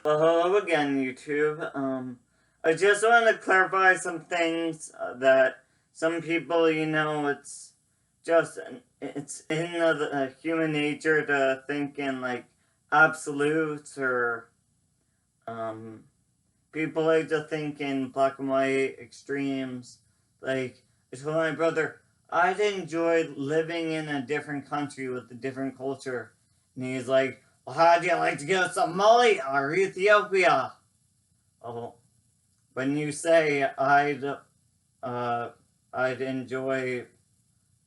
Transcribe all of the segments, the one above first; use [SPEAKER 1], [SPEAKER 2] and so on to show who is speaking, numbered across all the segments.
[SPEAKER 1] Well, hello again, YouTube. I just want to clarify some things that some people, just it's in the human nature to think in like absolutes or um, people like to think in black and white extremes. Like I told my brother, I'd enjoy living in a different country with a different culture, and he's like, well, how'd you like to go to Somalia or Ethiopia? Oh, when you say uh, I'd enjoy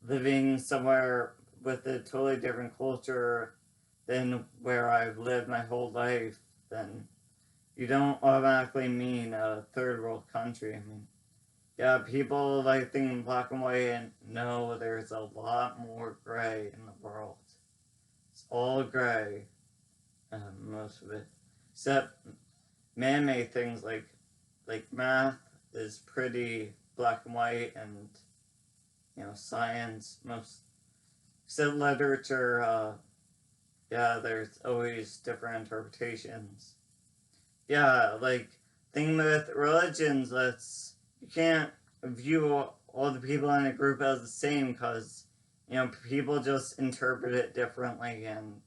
[SPEAKER 1] living somewhere with a totally different culture than where I've lived my whole life, then you don't automatically mean a third world country. I mean, yeah, people like thinking black and white, and no, there's a lot more gray in the world. It's all gray, most of it, except man-made things like math is pretty black and white, and science most, except literature. Yeah, there's always different interpretations. Yeah, like thing with religions, that's you can't view all the people in a group as the same because people just interpret it differently. And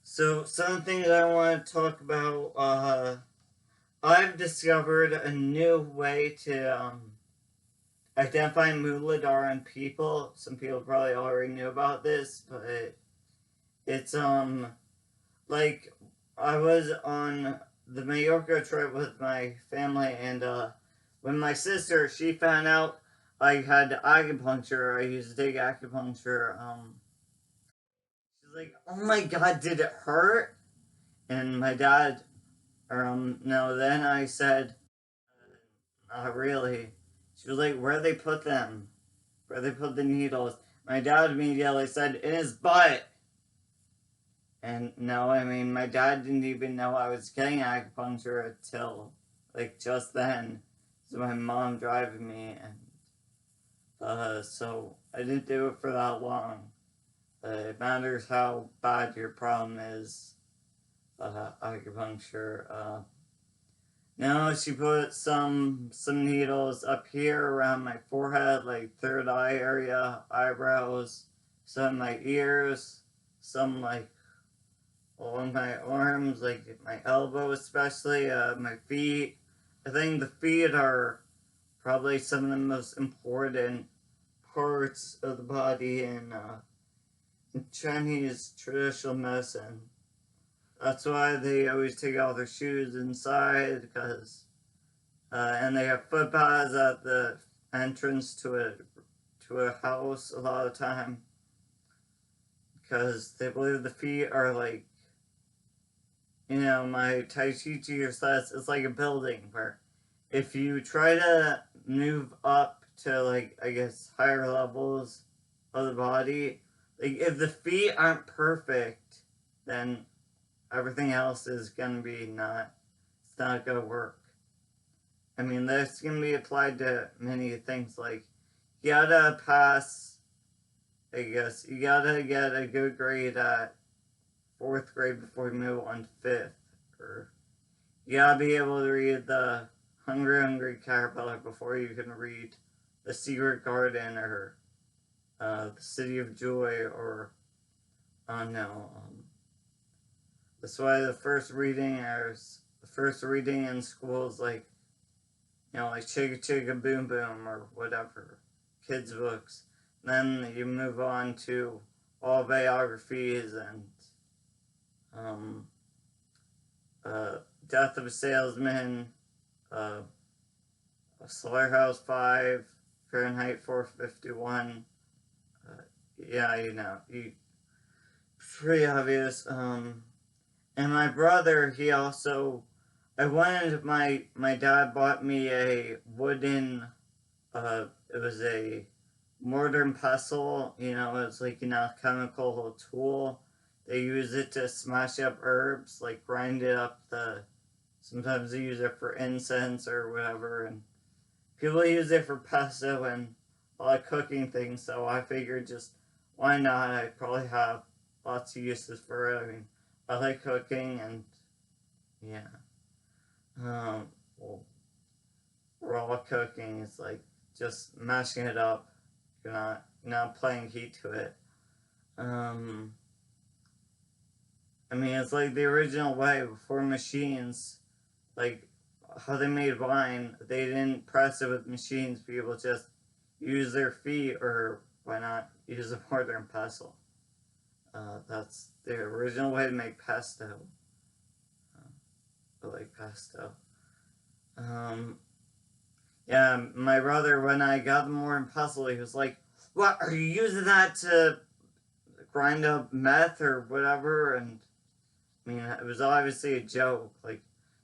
[SPEAKER 1] so some things I want to talk about. I've discovered a new way to identify Muladhar in people. Some people probably already knew about this, but it's like I was on the Mallorca trip with my family, and when my sister she found out I had acupuncture, I used to take acupuncture. She's like, "Oh my god, did it hurt?" And my dad, no. Then I said, "Not really." She was like, "Where they put them? Where they put the needles?" My dad immediately said, "In his butt." And no, I mean, my dad didn't even know I was getting acupuncture until, like, just then. So my mom driving me, and, so I didn't do it for that long. It matters how bad your problem is, acupuncture. No, she put some needles up here around my forehead, like third eye area, eyebrows, some in my ears, some like on my arms, like my elbow especially, my feet. I think the feet are probably some of the most important parts of the body in Chinese traditional medicine. That's why they always take out their shoes inside, because and they have footpaths at the entrance to a house a lot of the time, because they believe the feet are like, my Tai Chi teacher says it's like a building where if you try to move up to, like, I guess, higher levels of the body, like, if the feet aren't perfect, then everything else is gonna be it's not gonna work. I mean, this can be applied to many things, like, you gotta pass, I guess, you gotta get a good grade at fourth grade before you move on to fifth, or you gotta be able to read the Hungry Hungry Caterpillar before you can read The Secret Garden, or The City of Joy, or no. That's why the first reading in school is like, like Chicka Chicka Boom Boom or whatever, kids' books. Then you move on to all biographies and um, uh, Death of a Salesman, uh, Slaughterhouse 5, Fahrenheit 451. Yeah, pretty obvious. And my brother, he also, my dad bought me a wooden, it was a mortar and pestle, it's like an alchemical tool. They use it to smash up herbs, like grind it up sometimes they use it for incense or whatever, and people use it for pesto and a lot of cooking things, so I figured just why not? I probably have lots of uses for it. I mean, I like cooking, and yeah. Well, raw cooking is like just mashing it up. You're not applying heat to it. Um, I mean, it's like the original way before machines. Like how they made wine, they didn't press it with machines. People just use their feet, or why not use a mortar and pestle? That's the original way to make pesto. I like pesto. Um, yeah, my brother, when I got the mortar and pestle, he was like, "What are you using that to grind up meth or whatever?" And I mean, it was obviously a joke. Like,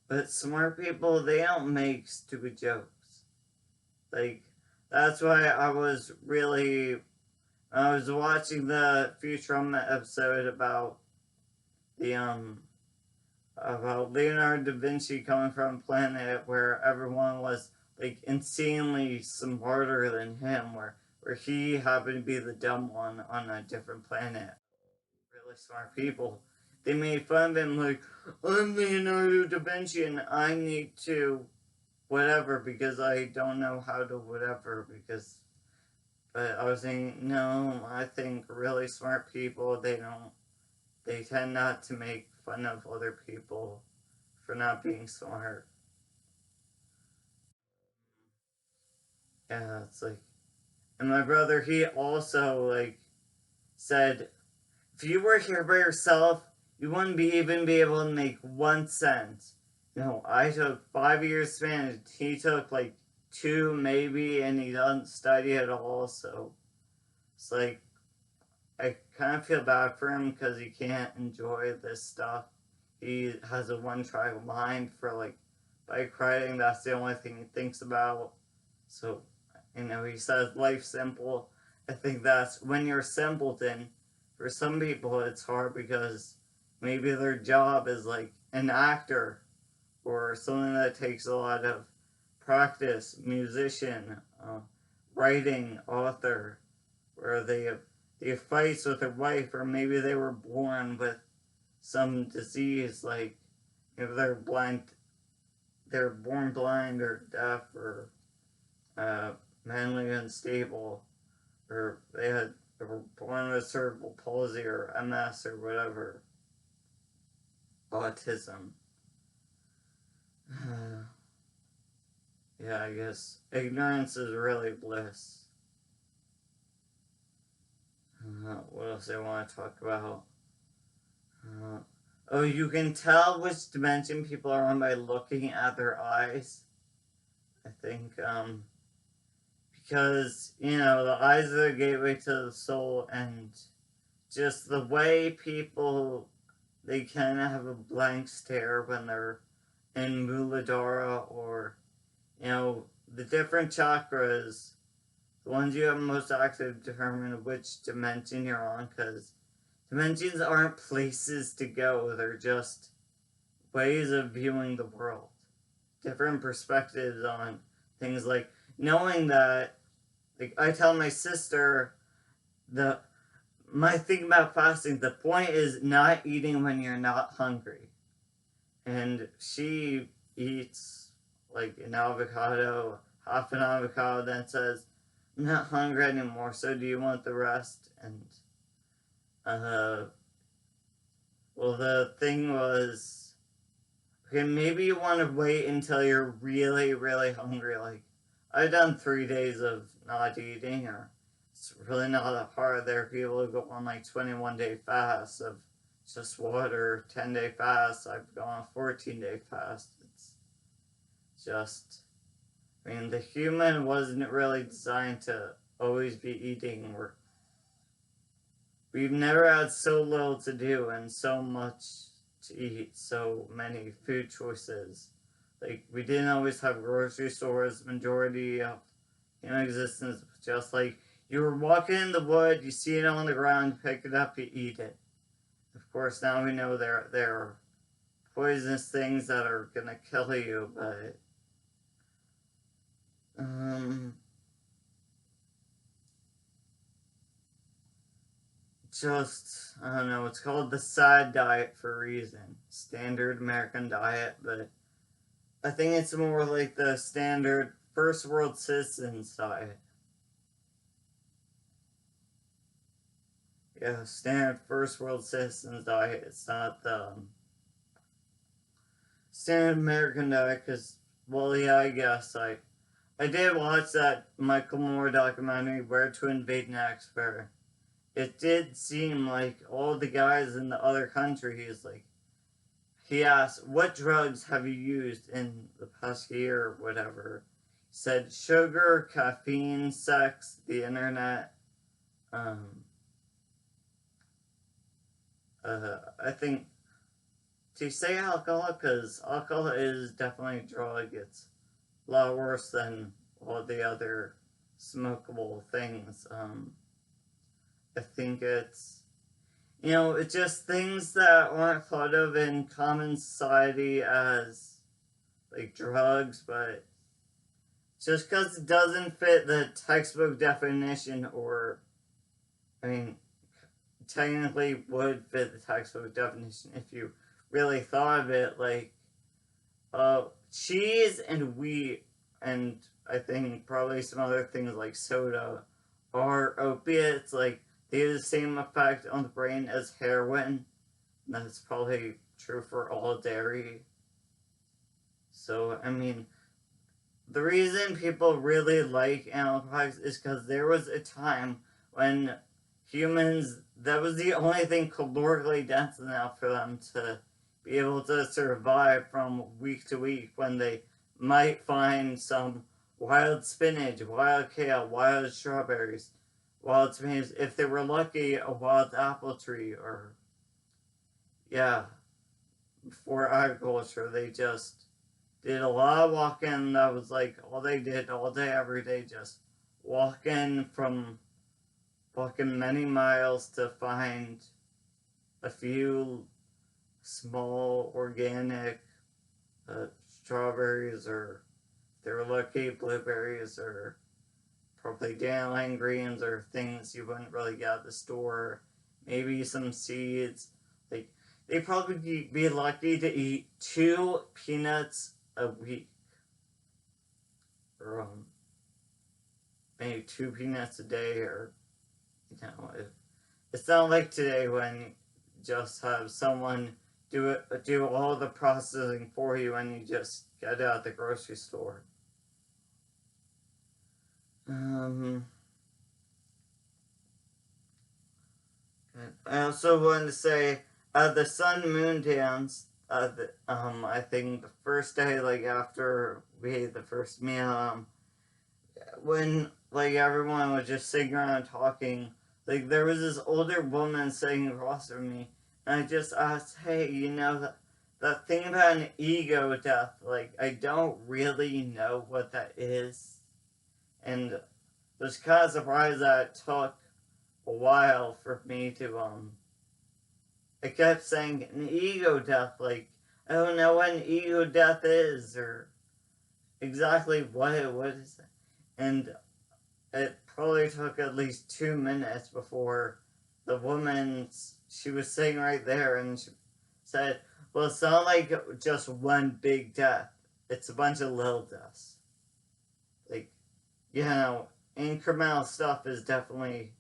[SPEAKER 1] but smart people, they don't make stupid jokes. Like, that's why I was really. I was watching the Futurama episode the about Leonardo da Vinci coming from a planet where everyone was like insanely smarter than him, where he happened to be the dumb one on a different planet. Really smart people. They made fun of him like, I'm Leonardo da Vinci and I need to whatever because I don't know how to whatever because but I was saying no, I think really smart people they tend not to make fun of other people for not being smart. Yeah, it's like and my brother he also like said if you were here by yourself, you wouldn't even be able to make 1 cent. No, I took 5 years Spanish. He took like two maybe, and he doesn't study at all. So it's like I kind of feel bad for him because he can't enjoy this stuff. He has a one-track mind for like bike riding. That's the only thing he thinks about. So he says life simple. I think that's when you're simpleton. For some people, it's hard because maybe their job is like an actor or something that takes a lot of practice, musician, writing, author, where they have fights with their wife, or maybe they were born with some disease, like if they're born blind or deaf or mentally unstable, or they were born with cerebral palsy or MS or whatever, autism. Yeah, I guess ignorance is really bliss. What else I want to talk about? Uh, oh, you can tell which dimension people are on by looking at their eyes. I think, because, the eyes are the gateway to the soul, and just the way people, they kind of have a blank stare when they're in Muladhara, or, the different chakras, the ones you have most active determine which dimension you're on, because dimensions aren't places to go, they're just ways of viewing the world. Different perspectives on things like knowing that, like, I tell my sister, the my thing about fasting, the point is not eating when you're not hungry. And she eats like an avocado, half an avocado, then says, I'm not hungry anymore, so do you want the rest? And uh well, the thing was, okay, maybe you want to wait until you're really, really hungry. Like, I've done 3 days of not eating, or it's really not that hard. There are people who go on like 21-day fasts of just water, 10-day fasts. I've gone 14-day fast. It's just, I mean, the human wasn't really designed to always be eating. We've never had so little to do and so much to eat, so many food choices. Like, we didn't always have grocery stores, majority of human existence, just like you were walking in the wood, you see it on the ground, you pick it up, you eat it. Of course, now we know there are poisonous things that are gonna kill you, but just, I don't know, it's called the SAD diet for a reason. Standard American diet, but I think it's more like the standard first world citizens diet. Yeah, standard first world citizens diet. It's not the standard American diet, because, well, yeah, I guess I did watch that Michael Moore documentary, Where to Invade Next, where it did seem like all the guys in the other countries, like, he asked, what drugs have you used in the past year or whatever? He said, sugar, caffeine, sex, the internet. I think, to say alcohol, because alcohol is definitely a drug. It's a lot worse than all the other smokable things. I think it's, it's just things that aren't thought of in common society as, like, drugs, but just because it doesn't fit the textbook definition, or, I mean, technically would fit the textbook definition if you really thought of it, like, cheese and wheat, and I think probably some other things like soda, are opiates. Like, they have the same effect on the brain as heroin. And that's probably true for all dairy. So, I mean, the reason people really like animal products is because there was a time when humans, that was the only thing calorically dense enough for them to be able to survive from week to week, when they might find some wild spinach, wild kale, wild strawberries, wild tomatoes, if they were lucky, a wild apple tree, or, yeah, before agriculture, they just did a lot of walking. That was like all they did all day, every day, just walking many miles to find a few small organic strawberries, or if they were lucky, blueberries, or probably dandelion greens, or things you wouldn't really get at the store. Maybe some seeds. Like, they'd probably be lucky to eat 2 peanuts a week, or maybe 2 peanuts a day, or, it's not like today when you just have someone do all the processing for you and you just get it at the grocery store. I also wanted to say, the sun moon dance. I think the first day, like after we ate the first meal, when like everyone was just sitting around talking, like there was this older woman sitting across from me, and I just asked, "Hey, that thing about an ego death? Like, I don't really know what that is," and I was kind of surprised that it took a while for me to I kept saying an ego death, like, I don't know what an ego death is, or exactly what is it. And it probably took at least 2 minutes before the woman, she was sitting right there, and she said, well, it's not like just one big death. It's a bunch of little deaths. Like, incremental stuff is definitely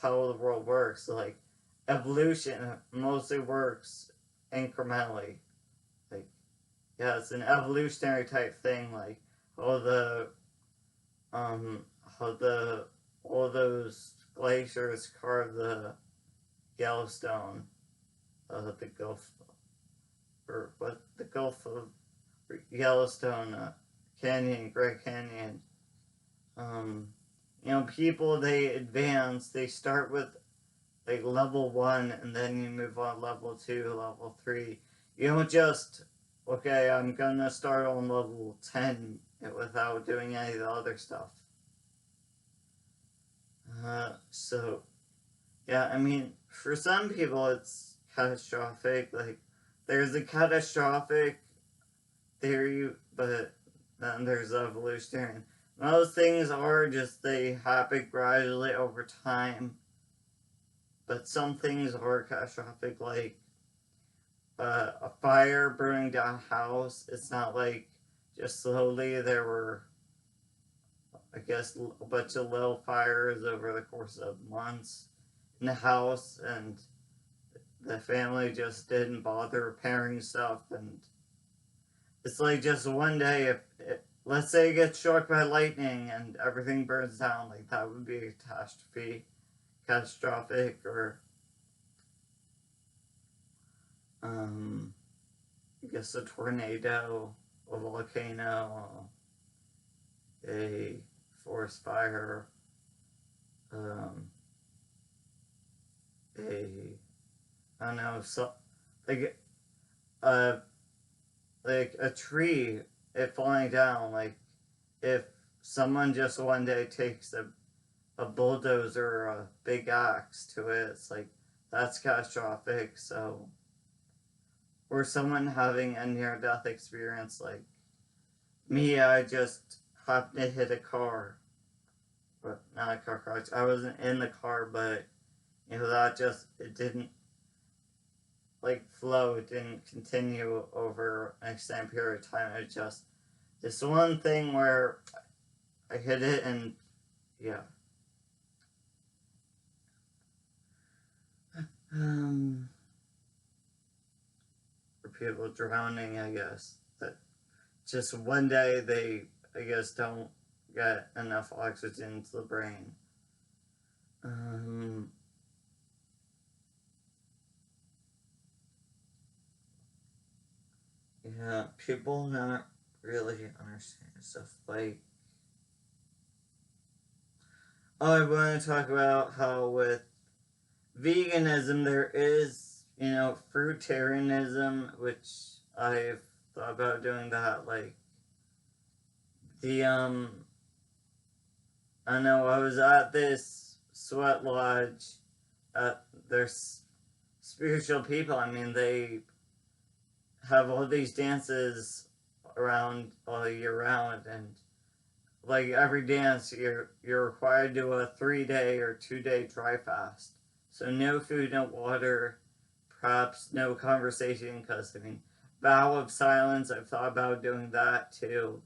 [SPEAKER 1] how the world works. Like, evolution mostly works incrementally. Like, yeah, it's an evolutionary type thing. Like, all the how the all those glaciers carved the Yellowstone, the Gulf, or what, the Gulf of Yellowstone Canyon, Grand Canyon. People, they advance. They start with like level 1, and then you move on level 2, level 3. You don't just, okay, I'm gonna start on level 10 without doing any of the other stuff. So, yeah, I mean, for some people it's catastrophic. Like, there's a catastrophic theory, but then there's evolutionary. Most things are just, they happen gradually over time. but some things are catastrophic, like a fire burning down a house. It's not like just slowly. There were, I guess, a bunch of little fires over the course of months in the house, and the family just didn't bother repairing stuff. And it's like just one day, if let's say it gets struck by lightning and everything burns down, like that would be a catastrophic, or I guess a tornado, a volcano, a forest fire, a I don't know, so like uh like a tree it falling down, like if someone just one day takes a bulldozer or a big axe to it, it's like that's catastrophic. So or someone having a near death experience like me, I just happened to hit a car. But not a car crash. I wasn't in the car, but that just it didn't like flow, it didn't continue over an extended period of time. It just this one thing where I hit it and yeah. For people drowning, I guess. That just one day they I guess don't get enough oxygen to the brain. Yeah, people not really understand stuff like. Oh, I want to talk about how with veganism there is, fruitarianism, which I've thought about doing that. Like the I know I was at this sweat lodge. There's spiritual people. I mean, they have all these dances around all year round, and like every dance, you're required to do a 3-day or 2-day dry fast. So no food, no water, perhaps no conversation. Because vow of silence. I've thought about doing that too.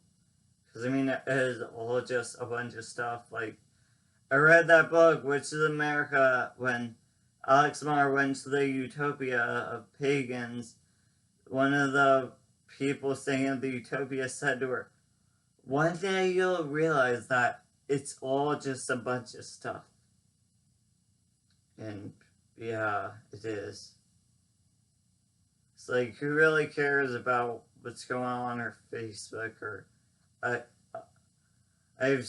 [SPEAKER 1] Because it is all just a bunch of stuff. Like I read that book, Witches of America, when Alex Marr went to the utopia of pagans. One of the people staying in the utopia said to her, "One day you'll realize that it's all just a bunch of stuff." And yeah, it is. It's like, who really cares about what's going on her Facebook? Or I've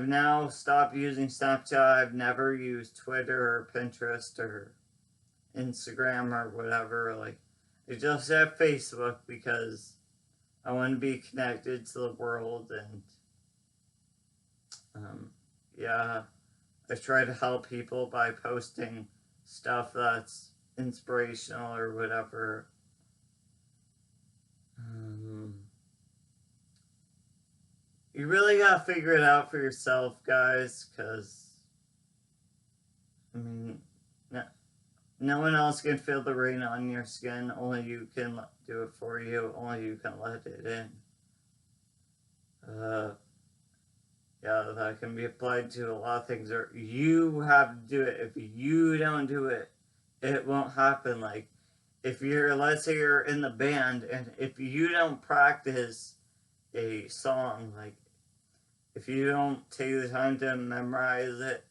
[SPEAKER 1] now stopped using Snapchat. I've never used Twitter or Pinterest or Instagram or whatever. Like, I just have Facebook because I want to be connected to the world. And yeah, I try to help people by posting stuff that's inspirational or whatever. You really gotta figure it out for yourself, guys, because no one else can feel the rain on your skin. Only you can do it for you. Only you can let it in. Yeah, that can be applied to a lot of things. Or you have to do it. If you don't do it, it won't happen. Like, let's say you're in the band, and if you don't practice a song, like, if you don't take the time to memorize it,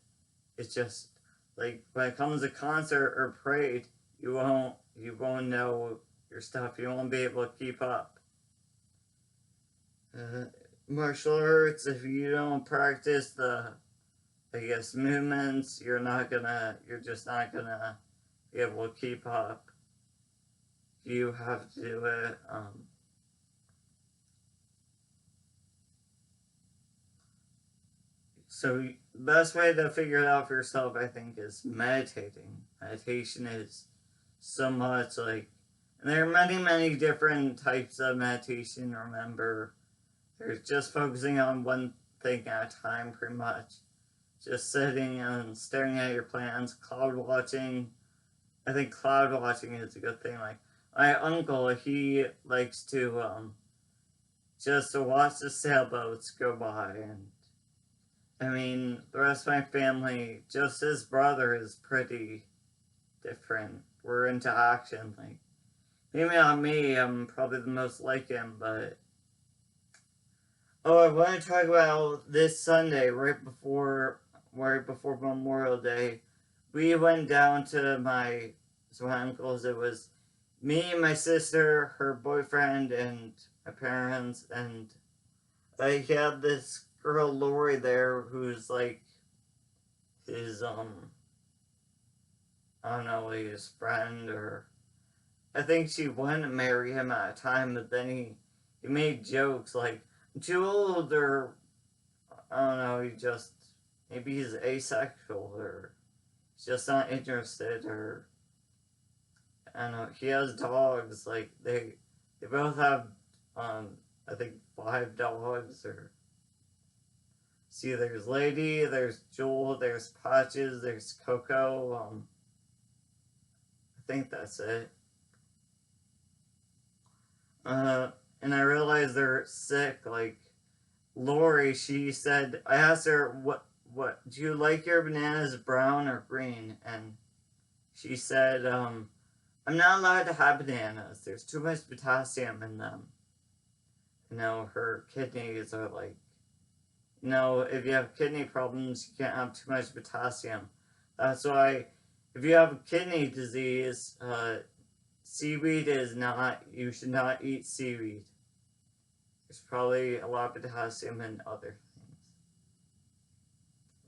[SPEAKER 1] it's just, like, when it comes to concert or parade, you won't know your stuff. You won't be able to keep up. Martial arts, if you don't practice the, I guess, movements, you're just not gonna be able to keep up. You have to do it. So the best way to figure it out for yourself, I think, is meditating. Meditation is so much like, and there are many, many different types of meditation. Remember, there's just focusing on one thing at a time, pretty much. just sitting and staring at your plants, cloud watching. I think cloud watching is a good thing. Like my uncle, he likes to just to watch the sailboats go by, and I mean the rest of my family, just his brother is pretty different. We're into action. Like maybe not me, I'm probably the most like him, but oh, I want to talk about this Sunday, right before Memorial Day. We went down to my uncle's. It was me, my sister, her boyfriend, and my parents, and I had this girl Lori there, who's like his I don't know, his friend, or I think she wanted to marry him at a time, but then he made jokes like, I'm too old, or I don't know, maybe he's asexual, or he's just not interested, or I don't know. He has dogs, like they both have I think 5 dogs, or see, there's Lady, there's Jewel, there's Patches, there's Coco. I think that's it. And I realized they're sick. Like Lori, she said, I asked her, what do you like your bananas brown or green? And she said, I'm not allowed to have bananas. There's too much potassium in them. You know, her kidneys are like, you know, if you have kidney problems, you can't have too much potassium. That's why, if you have kidney disease, seaweed is not, you should not eat seaweed. There's probably a lot of potassium in other things.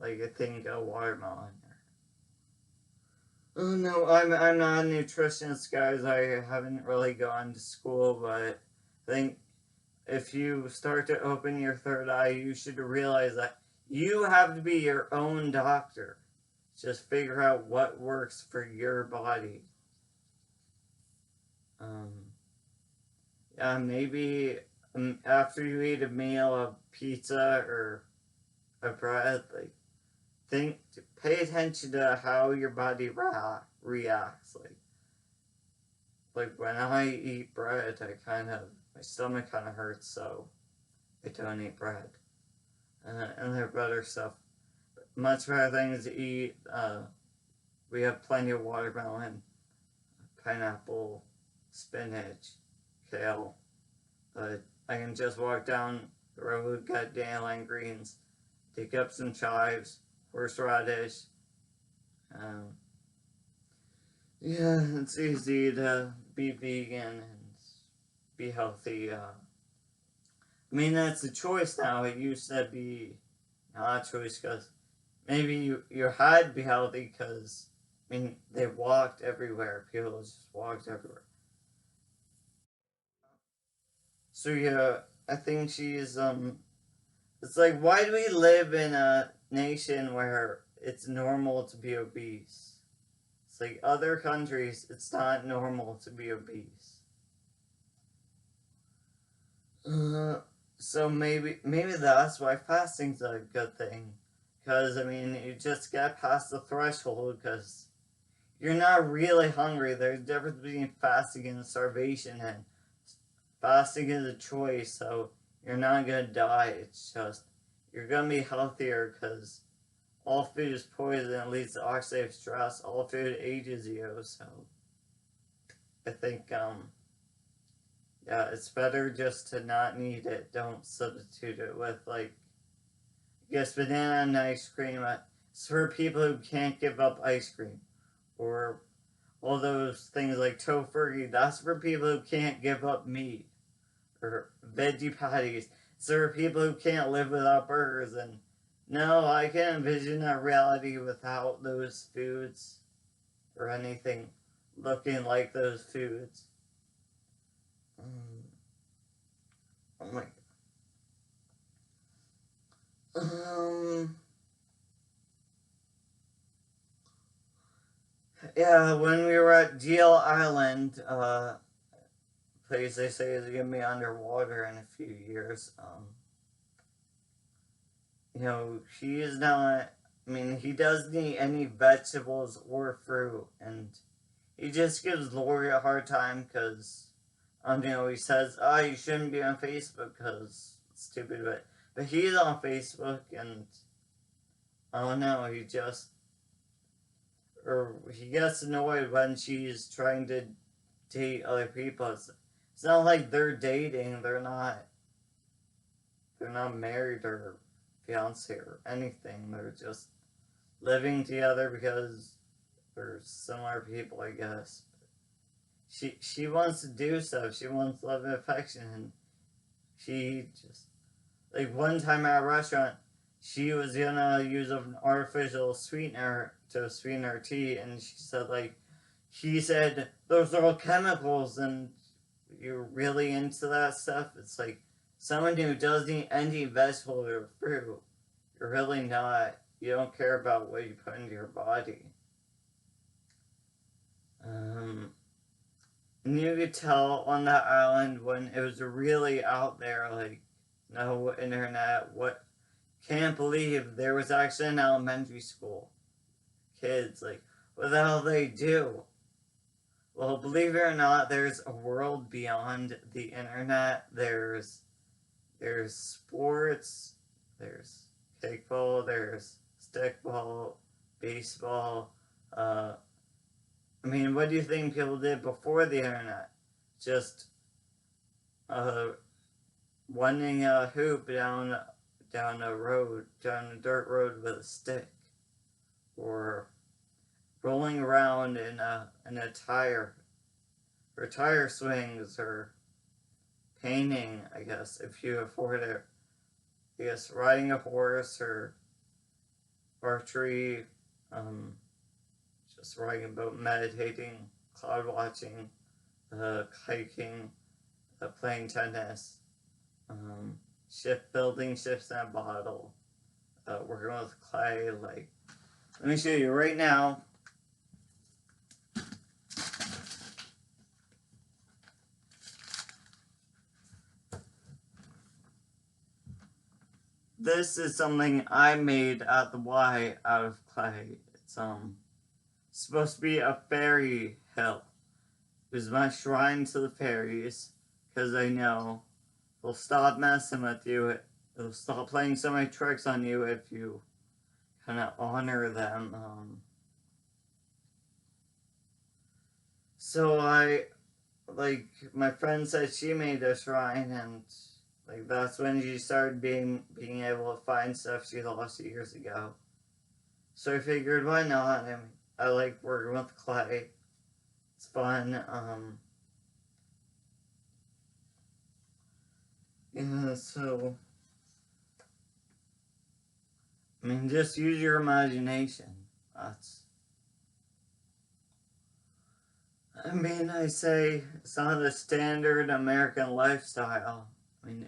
[SPEAKER 1] Like I think a watermelon. Oh no, I'm not a nutritionist, guys. I haven't really gone to school, but I think if you start to open your third eye, you should realize that you have to be your own doctor. Just figure out what works for your body. Yeah, maybe after you eat a meal of pizza or a bread, like pay attention to how your body reacts. Like when I eat bread, my stomach kind of hurts, so I don't eat bread. And there are better stuff, much better things to eat. We have plenty of watermelon, pineapple, spinach, kale. But I can just walk down the road, get dandelion greens, dig up some chives, horseradish. Yeah, it's easy to be vegan and be healthy. I mean, that's a choice now. It used to be not a choice because maybe you had to be healthy because, I mean, they walked everywhere. People just walked everywhere. So yeah, I think it's like, why do we live in a nation where it's normal to be obese? It's like other countries, it's not normal to be obese. So maybe that's why fasting's a good thing, because I mean you just get past the threshold because you're not really hungry. There's a difference between fasting and starvation, and fasting is a choice, so you're not gonna die. It's just you're gonna be healthier because all food is poison. It leads to oxidative stress. All food ages you, so I think yeah, it's better just to not need it. Don't substitute it with like, I guess banana and ice cream. It's for people who can't give up ice cream, or all those things like Tofurkey. That's for people who can't give up meat, or veggie patties. It's for people who can't live without burgers. And no, I can't envision a reality without those foods or anything looking like those foods. Oh my. Yeah, when we were at Deal Island, place they say is gonna be underwater in a few years. You know, she is not. I mean, he doesn't eat any vegetables or fruit, and he just gives Lori a hard time because, he says, oh, you shouldn't be on Facebook because it's stupid, but he's on Facebook, and I don't know, he gets annoyed when she's trying to date other people. It's not like they're dating, they're not married or fiance or anything, they're just living together because they're similar people, I guess. She wants to do stuff. She wants love and affection, and she just like one time at a restaurant, she was gonna use an artificial sweetener to sweeten her tea, and she said he said those are all chemicals, and you're really into that stuff. It's like someone who doesn't eat any vegetable or fruit. You're really not. You don't care about what you put into your body. And you could tell on that island when it was really out there, like no internet. What can't believe there was actually an elementary school. Kids, like, what the hell they do? Well, believe it or not, there's a world beyond the internet. There's sports, there's kickball, there's stickball, baseball. What do you think people did before the internet? Just running a hoop down a dirt road with a stick, or rolling around in a tire, or tire swings, or painting, I guess, if you afford it. I guess riding a horse, or archery, just riding a boat, meditating, cloud watching, hiking, playing tennis, building ships in a bottle, working with clay. Like, let me show you right now. This is something I made at the Y out of clay. It's supposed to be a fairy hill. It was my shrine to the fairies, because I know they'll stop messing with you. They'll stop playing so many tricks on you if you kind of honor them. So my friend said she made a shrine, and that's when she started being able to find stuff she lost years ago. So I figured, why not? I like working with clay. It's fun. So just use your imagination. I say it's not a standard American lifestyle.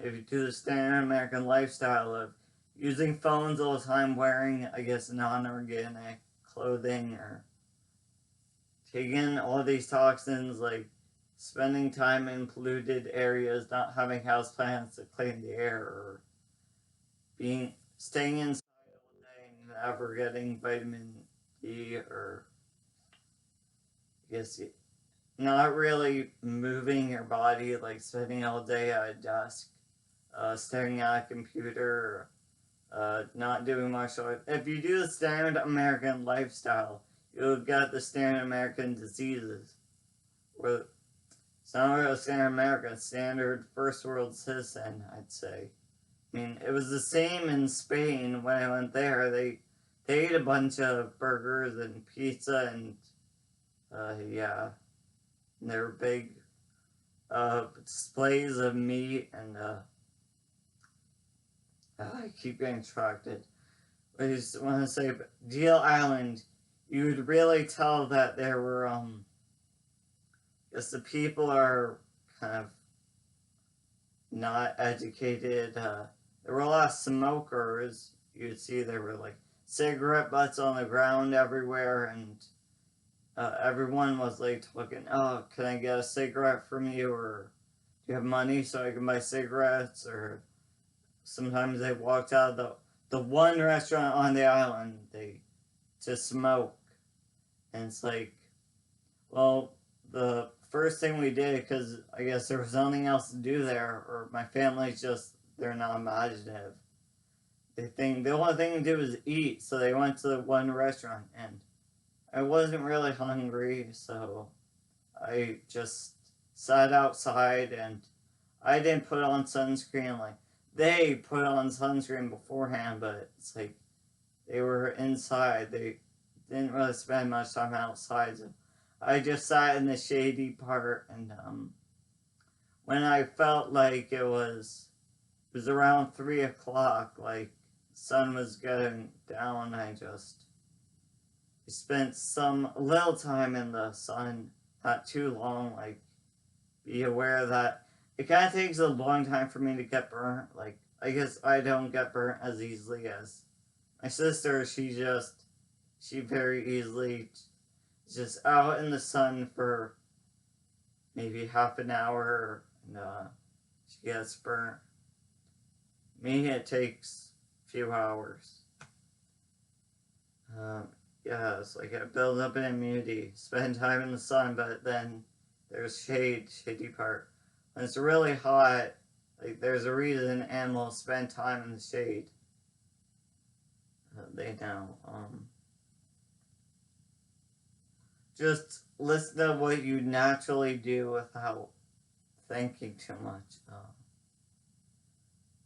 [SPEAKER 1] If you do the standard American lifestyle of using phones all the time, wearing, I guess, non-organic clothing, or taking all these toxins, like spending time in polluted areas, not having houseplants to clean the air, or staying inside all day and never getting vitamin D, or I guess not really moving your body, like spending all day at a desk, staring at a computer, not doing martial arts. If you do the standard American lifestyle, you'll get the standard American diseases. Or it's not really standard American, standard first world citizen, I'd say. It was the same in Spain when I went there. They ate a bunch of burgers and pizza, and yeah. And there were big displays of meat, and I keep getting distracted. I just want to say, Deal Island, you would really tell that there were, the people are kind of not educated. There were a lot of smokers. You'd see there were cigarette butts on the ground everywhere, and everyone was talking, oh, can I get a cigarette from you, or do you have money so I can buy cigarettes? Or sometimes they walked out of the one restaurant on the island they to smoke, and it's like, well, the first thing we did, because I guess there was nothing else to do there, or my family's just, they're not imaginative. They think the only thing to do is eat, so they went to the one restaurant, and I wasn't really hungry, so I just sat outside, and I didn't put on sunscreen. Like, they put on sunscreen beforehand, but it's like they were inside. They didn't really spend much time outside. So I just sat in the shady part, and when I felt like it was around 3 o'clock, like sun was getting down, I just spent some little time in the sun, not too long. Like, be aware that it kind of takes a long time for me to get burnt. Like, I guess I don't get burnt as easily as my sister. She very easily just out in the sun for maybe half an hour, and she gets burnt. Me, it takes a few hours. Yeah, it's like I build up an immunity, spend time in the sun, but then there's shady part. When it's really hot, like there's a reason animals spend time in the shade. They know. Just listen to what you naturally do without thinking too much.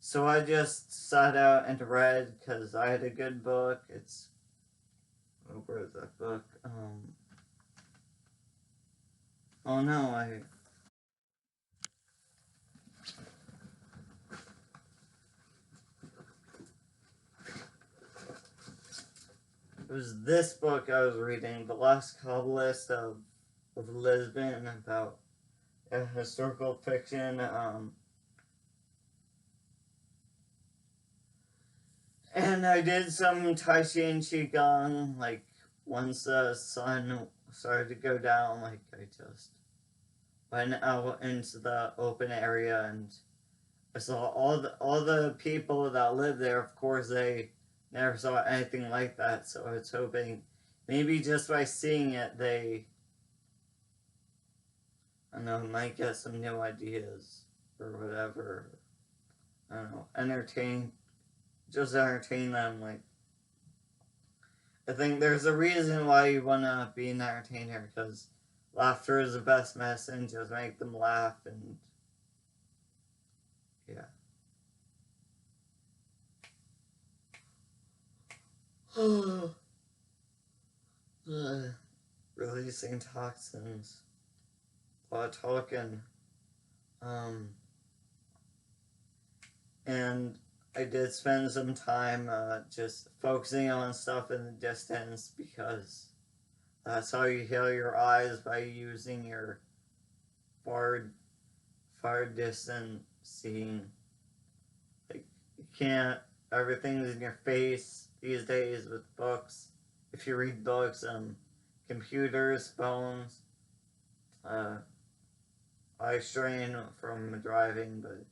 [SPEAKER 1] So I just sat out and read because I had a good book. Where's that book? Oh no, it was this book I was reading, The Last Kabbalist of Lisbon, about historical fiction. And I did some Tai Chi and Qigong, like, once the sun started to go down, like, I just went out into the open area, and I saw all the people that lived there. Of course, they never saw anything like that, so I was hoping maybe just by seeing it, they, I don't know, might get some new ideas or whatever. I don't know, just entertain them. Like, I think there's a reason why you want to be an entertainer, because laughter is the best medicine. Just make them laugh, and yeah. Releasing toxins. A lot of talking. Um, and I did spend some time just focusing on stuff in the distance, because that's how you heal your eyes, by using your far, far distant seeing. Like, you can't, everything's in your face these days with books. If you read books, computers, phones, eye strain from driving, but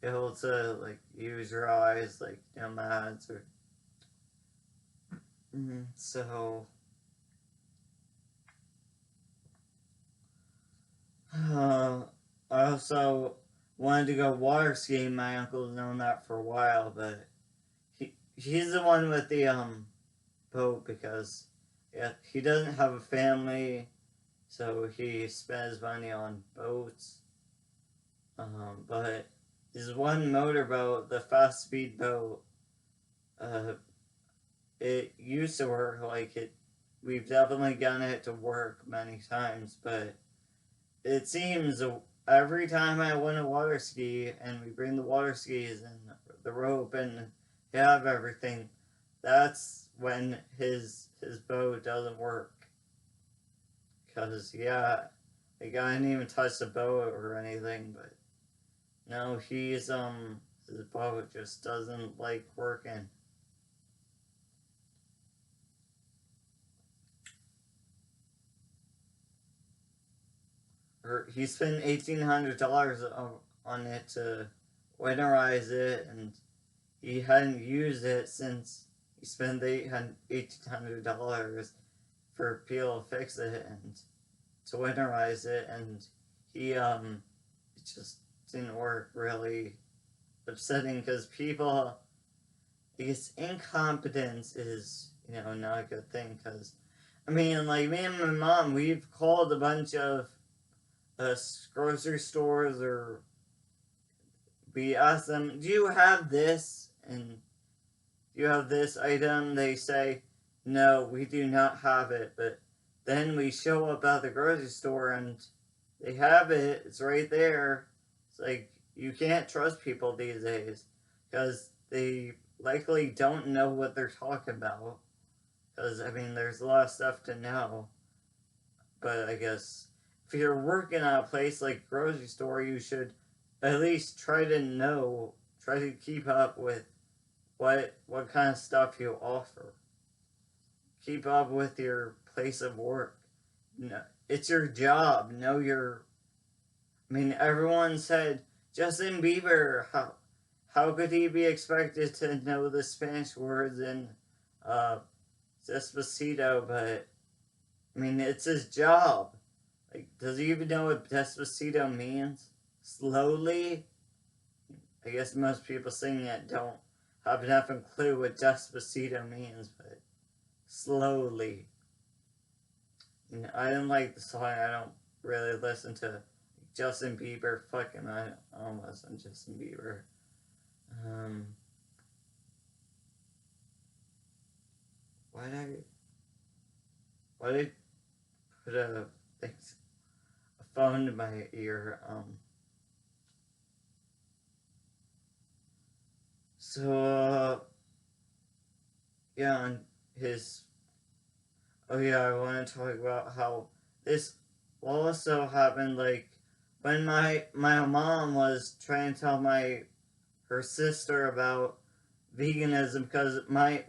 [SPEAKER 1] able to, like, use your eyes, like, nomads, or so I also wanted to go water skiing. My uncle's known that for a while, but he's the one with the boat, because yeah, he doesn't have a family, so he spends money on boats. But his one motorboat, the fast speed boat, uh, it used to work. Like, it, we've definitely gotten it to work many times, but it seems every time I win a water ski and we bring the water skis and the rope and have everything, that's when his boat doesn't work. Cause yeah, the guy didn't even touch the boat or anything, but no, his boat just doesn't like working. Or he spent $1,800 on it to winterize it, and he hadn't used it since he spent $1,800 for people to fix it and to winterize it, and it just didn't work. Really upsetting because people, I guess incompetence is, not a good thing. Because I mean, like me and my mom, we've called a bunch of grocery stores, or we ask them, "Do you have this?" And "Do you have this item?" They say, "No, we do not have it." But then we show up at the grocery store and they have it. It's right there. It's like you can't trust people these days because they likely don't know what they're talking about. Because, I mean, there's a lot of stuff to know. But I guess if you're working at a place like a grocery store, you should at least try to keep up with what kind of stuff you offer. Keep up with your place of work. No, it's your job. Know your. I mean, everyone said Justin Bieber. How could he be expected to know the Spanish words in uh, Despacito? But I mean, it's his job. Like, does he even know what Despacito means? Slowly. I guess most people singing it don't have enough of a clue what Despacito means, but slowly. I didn't like the song. I don't really listen to Justin Bieber. Fucking, I don't listen to Justin Bieber. Um, why did I put a phone to my ear? Yeah, on his. Oh yeah, I want to talk about how this also happened. Like when my mom was trying to tell her sister about veganism because my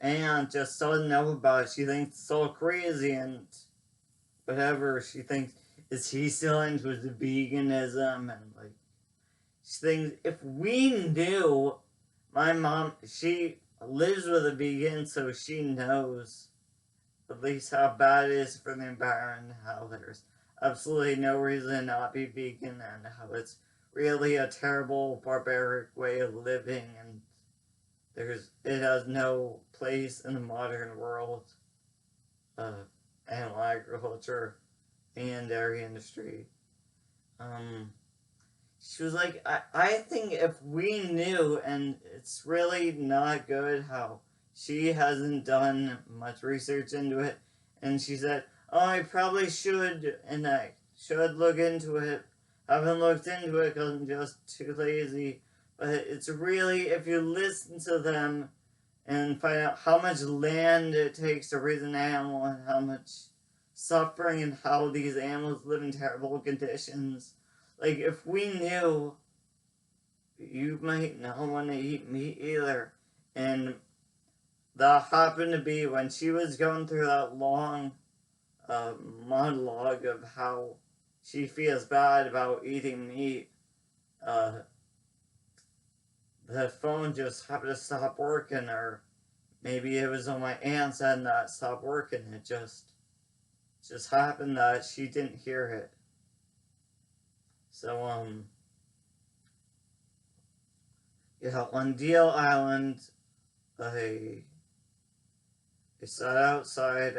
[SPEAKER 1] aunt just doesn't know about it. She thinks it's so crazy and whatever. She thinks is he still into veganism and like she thinks if we knew. My mom, she lives with a vegan, so she knows at least how bad it is for the environment, how there's absolutely no reason to not be vegan, and how it's really a terrible, barbaric way of living, and it has no place in the modern world of animal agriculture and dairy industry. Um, she was like, I think if we knew, and it's really not good how she hasn't done much research into it, and she said, oh, I probably should, and I should look into it. I haven't looked into it because I'm just too lazy. But it's really, if you listen to them and find out how much land it takes to raise an animal and how much suffering and how these animals live in terrible conditions. Like, if we knew, you might not want to eat meat either. And that happened to be when she was going through that long monologue of how she feels bad about eating meat. Uh, the phone just happened to stop working, or maybe it was on my aunt's end that stopped working. It just happened that she didn't hear it. So yeah, on Deal Island, I sat outside.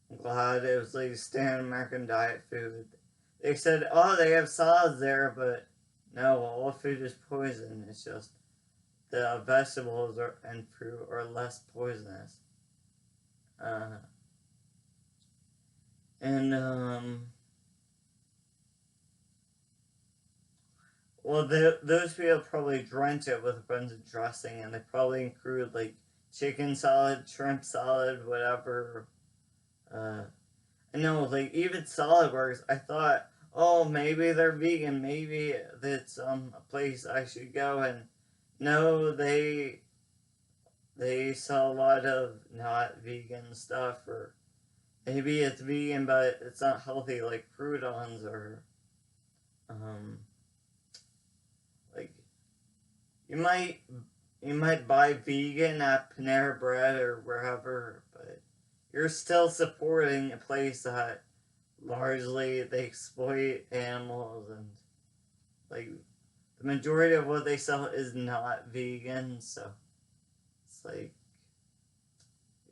[SPEAKER 1] I'm glad it was like standard American diet food. They said, oh, they have salads there, but no, all food is poison. It's just the vegetables and fruit are less poisonous. Uh, and well, those people probably drench it with a bunch of dressing, and they probably include like chicken salad, shrimp salad, whatever. Uh, I know, like even salad bars. I thought, oh, maybe they're vegan. Maybe it's a place I should go. And no, they sell a lot of not vegan stuff, or maybe it's vegan but it's not healthy, like croutons or um like you might buy vegan at Panera Bread or wherever, but you're still supporting a place that largely they exploit animals, and like the majority of what they sell is not vegan, so it's like,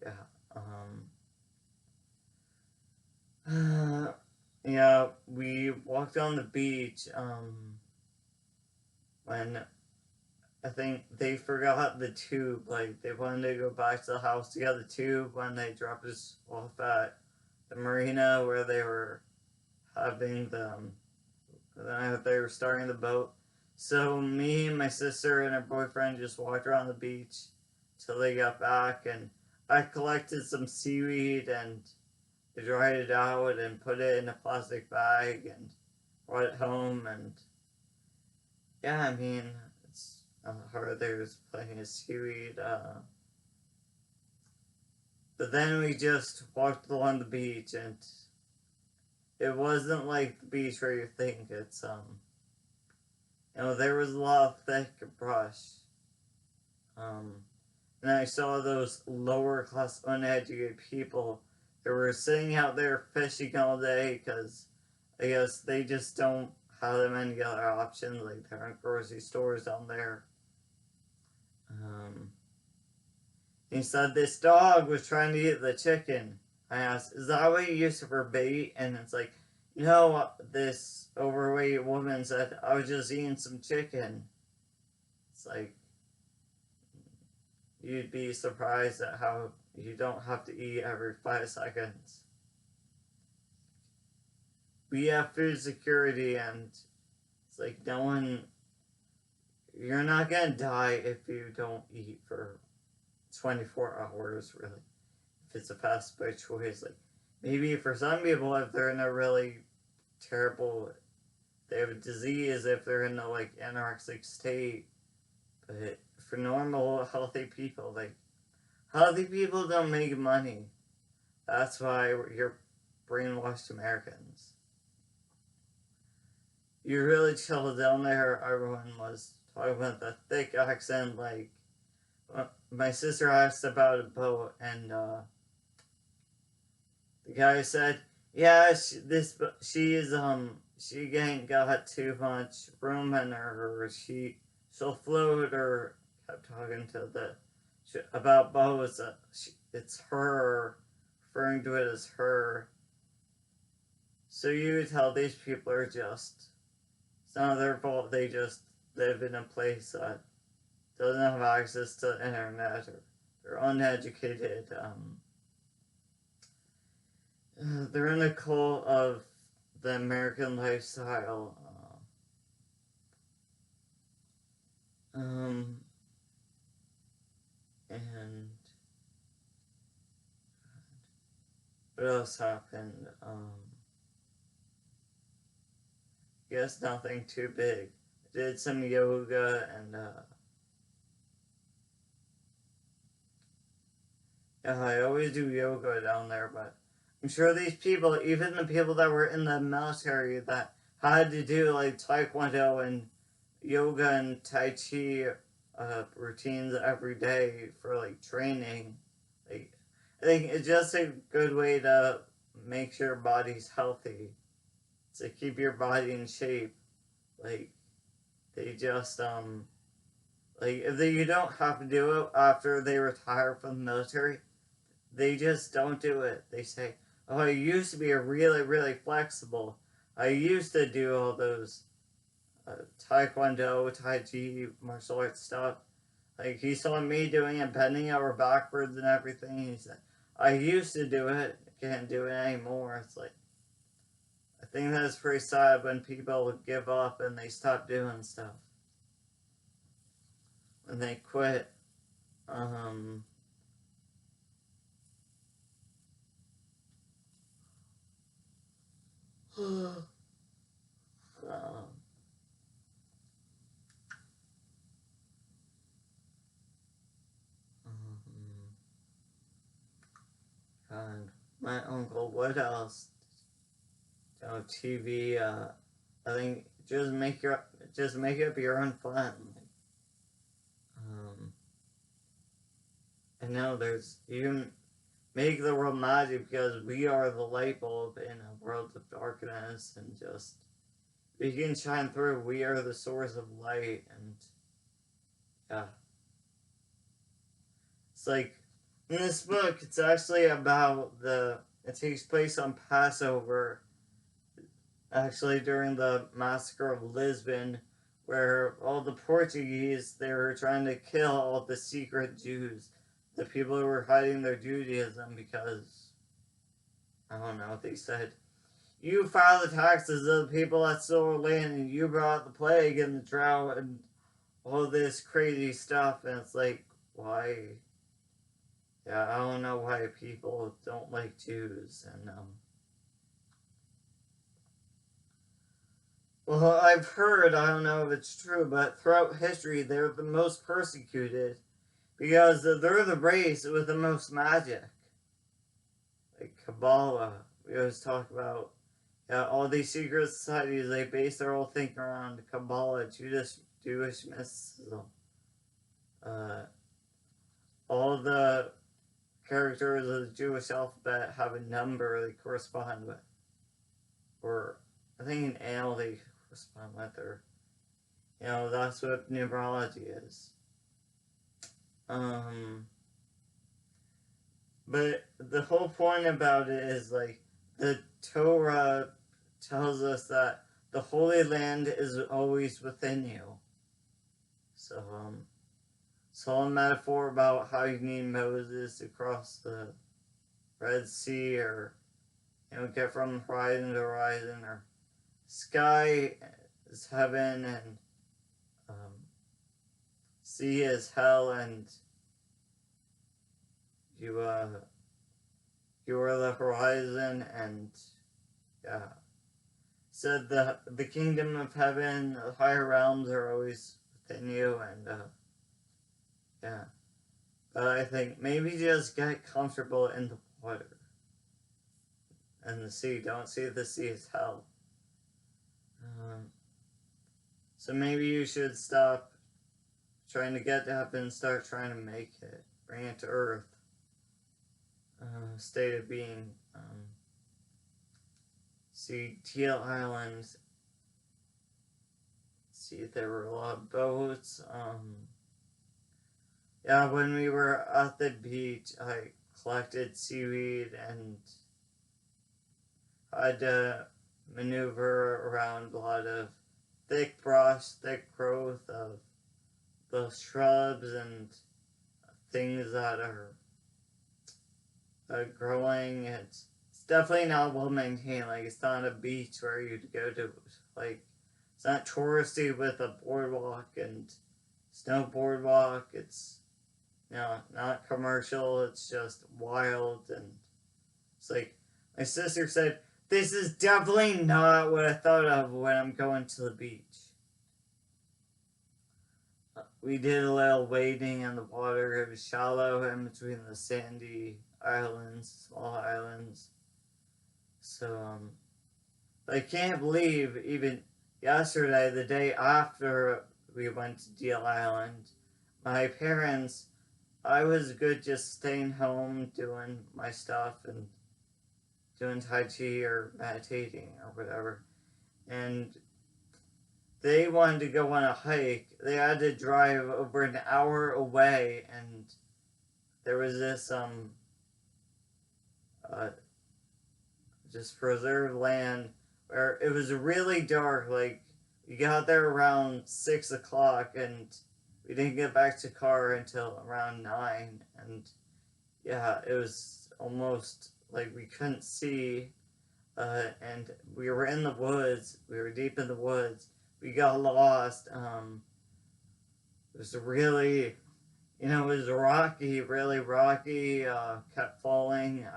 [SPEAKER 1] yeah, yeah, we walked on the beach, when I think they forgot the tube. Like, they wanted to go back to the house to get the tube when they dropped us off at the marina where they were having they were starting the boat. So me and my sister and her boyfriend just walked around the beach till they got back, and I collected some seaweed and dried it out and put it in a plastic bag and brought it home. And yeah, I mean, it's hard. There's plenty of seaweed. But then we just walked along the beach, and it wasn't like the beach where you think. It's there was a lot of thick brush. And I saw those lower class uneducated people that were sitting out there fishing all day because I guess they just don't have that many other options. Like, there aren't grocery stores down there. He said this dog was trying to eat the chicken. I asked, is that what you use for bait? And it's like, no, this overweight woman said, I was just eating some chicken. It's like, you'd be surprised at how you don't have to eat every 5 seconds. We have food security, and it's like, you're not gonna die if you don't eat for 24 hours, really. If it's a fast food choice, like, maybe for some people, if they're in a really terrible, they have a disease, if they're in a, like, anorexic state, but for normal, healthy people, like, healthy people don't make money. That's why you're brainwashed Americans. You really chilled down there. Everyone was talking with a thick accent. Like, my sister asked about a boat, and the guy said, "Yeah, she ain't got too much room in her. She'll float." Or kept talking to about boats. It's her, referring to it as her. So you could tell these people are just. It's not their fault. They just live in a place that doesn't have access to the internet, or they're uneducated. They're in a cult of the American lifestyle. And what else happened? Guess nothing too big. I did some yoga, and yeah, I always do yoga down there, but I'm sure these people, even the people that were in the military that had to do like taekwondo and yoga and tai chi routines every day for like training, like, I think it's just a good way to make sure your body's healthy, to keep your body in shape. Like, they just like, if you don't have to do it after they retire from the military, they just don't do it. They say, "Oh, I used to be a really, really flexible. I used to do all those taekwondo, tai chi, martial arts stuff. Like, he saw me doing it, bending over backwards and everything. He said, I used to do it. I can't do it anymore." It's like, I think that's pretty sad when people give up and they stop doing stuff. When they quit. Um, and my uncle, what else? TV. I think just make up your own fun. And now you make the world magic because we are the light bulb in a world of darkness, and just we can shine through. We are the source of light, and yeah. It's like in this book, it's actually about it takes place on Passover, actually during the massacre of Lisbon, where all the Portuguese, they were trying to kill all the secret Jews, the people who were hiding their Judaism, because I don't know, they said, you file the taxes of the people that stole our land, and you brought the plague and the drought and all this crazy stuff. And it's like, why? Yeah, I don't know why people don't like Jews. And well, I've heard, I don't know if it's true, but throughout history they're the most persecuted because they're the race with the most magic. Like Kabbalah, we always talk about, yeah, all these secret societies, they base their whole thing around Kabbalah, Jewish mysticism. All the characters of the Jewish alphabet have a number they correspond with. Or, I think an ale they correspond with, or, that's what numerology is. But the whole point about it is, like, the Torah tells us that the Holy Land is always within you. So, it's all a metaphor about how you need Moses to cross the Red Sea, or, get from horizon to horizon, or sky is heaven, and sea is hell, and you are the horizon, and yeah. Said the kingdom of heaven, the higher realms are always within you, and yeah. But I think maybe just get comfortable in the water and the sea. Don't see the sea as hell. So maybe you should stop trying to get to heaven, start trying to make it, bring it to earth. State of being. See Teal Islands. See, there were a lot of boats. Yeah, when we were at the beach, I collected seaweed and had to maneuver around a lot of thick brush, thick growth of the shrubs and things that are growing. It's definitely not well maintained. Like, it's not a beach where you'd go to. Like, it's not touristy with a boardwalk and snowboard walk. It's not commercial. It's just wild, and it's like my sister said, this is definitely not what I thought of when I'm going to the beach. We did a little wading in the water. It was shallow in between the sandy islands, small islands. So, I can't believe even yesterday, the day after we went to Deal Island, my parents, I was good just staying home, doing my stuff, and doing Tai Chi or meditating or whatever. And they wanted to go on a hike. They had to drive over an hour away, and there was this, just preserved land where it was really dark. Like, we got there around 6 o'clock, and we didn't get back to car until around 9. And yeah, it was almost like we couldn't see, and we were in the woods. We were deep in the woods. We got lost. It was really, it was rocky, really rocky. Kept falling.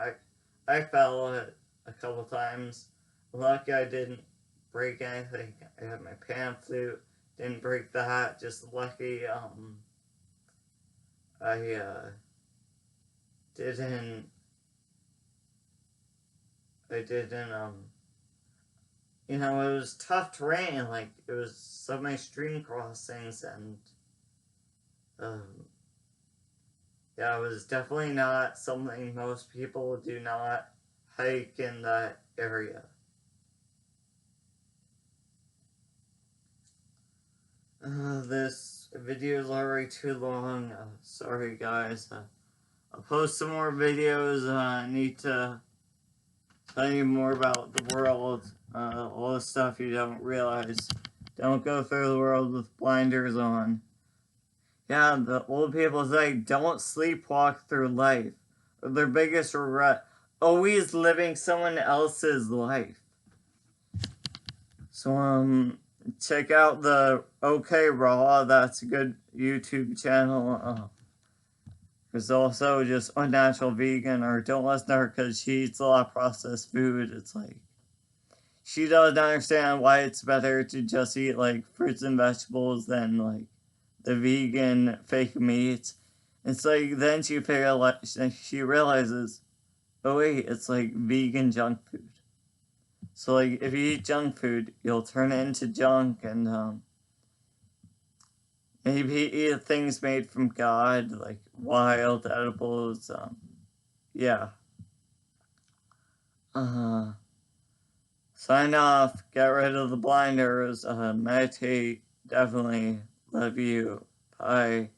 [SPEAKER 1] I fell a couple times. Lucky I didn't break anything. I had my pan flute. Didn't break that. Just lucky. I didn't. It was tough terrain. Like, it was so many stream crossings, and Yeah, it was definitely not something most people do not hike in that area. This video is already too long. Sorry, guys. I'll post some more videos. I need to tell you more about the world. All the stuff you don't realize. Don't go through the world with blinders on. Yeah, the old people say don't sleepwalk through life. Their biggest regret, always living someone else's life. So, check out the OK Raw. That's a good YouTube channel. There's also just Unnatural Vegan, or don't listen to her because she eats a lot of processed food. It's like, she doesn't understand why it's better to just eat like fruits and vegetables than like the vegan fake meat. It's like then she realizes, oh wait, it's like vegan junk food. So like if you eat junk food, you'll turn it into junk, and maybe eat things made from God, like wild edibles. Yeah. Sign off. Get rid of the blinders. Meditate. Definitely. Love you. Bye.